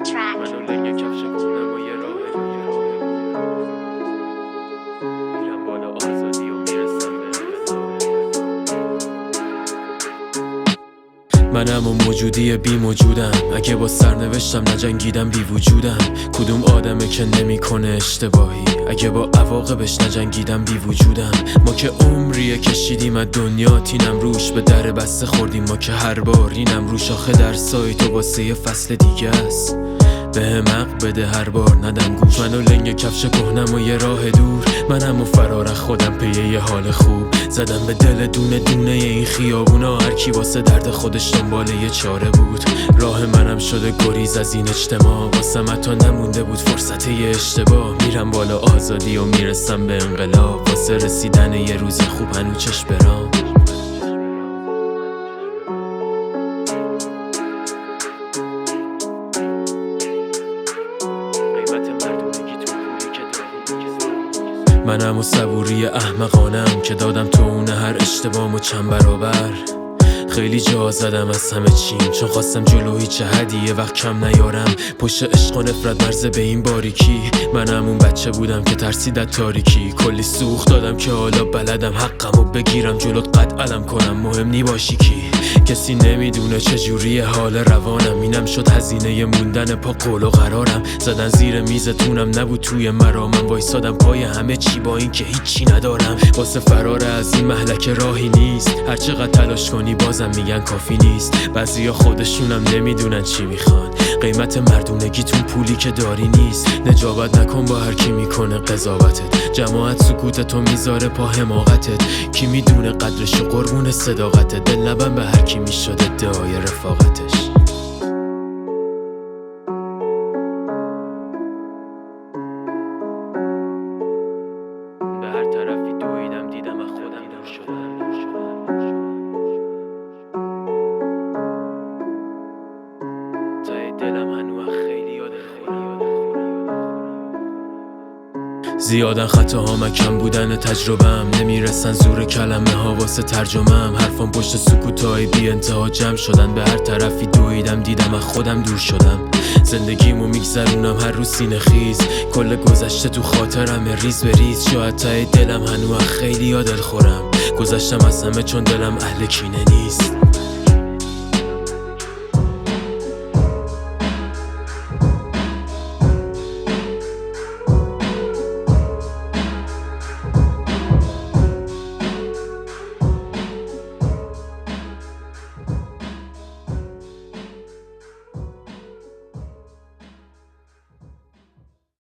track. منو لنگ کفش کنم و یه راه میرم بالا آزادی و میرسم به منم و موجودی بی موجودم. اگه با سرنوشتم نجنگیدم بی وجودم. کدوم آدمه که نمیکنه اشتباهی؟ اگه با عواقبش نجنگیدم بی وجودم. ما که عمریه کشیدیم از دنیا تینم روش، به در بسته خوردیم ما که هر بار اینم روش. آخه در سای تو واسه یه فصل دیگه است، به حق بده هر بار ندم گوش. منو لنگ کفش کهنم و یه راه دور، منم و فرار خودم پی یه حال خوب. زدم به دل دونه دونه این خیابونا، هر کی واسه درد خودش دنبال یه چاره بود. راه منم شده گریز از این اجتماع، واسه تا نمونده بود فرصت یه اشتباه. میرم بالا آزادی و میرسم به انقلاب، واسه رسیدن یه روز خوب هنو چشم برام. منم و صبوری احمقانم که دادم تو اون هر اشتباهمو چند برابر. خیلی جا زدم از همه چیم، چون خواستم جلو هیچ هدیه وقت کم نیارم. پشت عشق و نفرت مرزه به این باریکی، منم اون بچه بودم که ترسید از تاریکی. کلی سوخت دادم که حالا بلدم حقمو بگیرم، جلوت قد علم کنم مهم نی باشی کی. کسی نمیدونه چجوری حال روانم، اینم شد هزینه موندن پا قول و قرارم. زدن زیر میزتونم نبود توی مرامم، وایسادم پای همه چی با این که هیچی ندارم. واسه فرار از این مهلک راهی نیست، هر چقدر تلاش کنی بازم میگن کافی نیست. بعضیا خودشونم نمیدونن چی میخوان، قیمت مردونگیتون پولی که داری نیست. نجابت نکن با هر کی میکنه قضاوتت، جماعت سکوتتو میذاره پا حماقتت. کی میدونه قدرش و قربون صداقتت، دل نبن به هر کی میشد ادعای رفاقتش. به هر طرفی دویدم دیدم از خودم دور شدم. دلم هنوز خیلی یاد زیادن خطاهام، کم بودن تجربه‌ام. نمیرسن زور کلمه ها واسه ترجمه‌ام. حرفام پشت سکوتای بی انتها جمع شدن. به هر طرفی دویدم دیدم از خودم دور شدم. زندگیمو میگذرونم هر روز سینه خیز، کل گذشته تو خاطرم ریز به ریز. شاید ته دلم هنوز خیلی دل خورم، گذشتم از همه چون دلم اهل کینه نیست.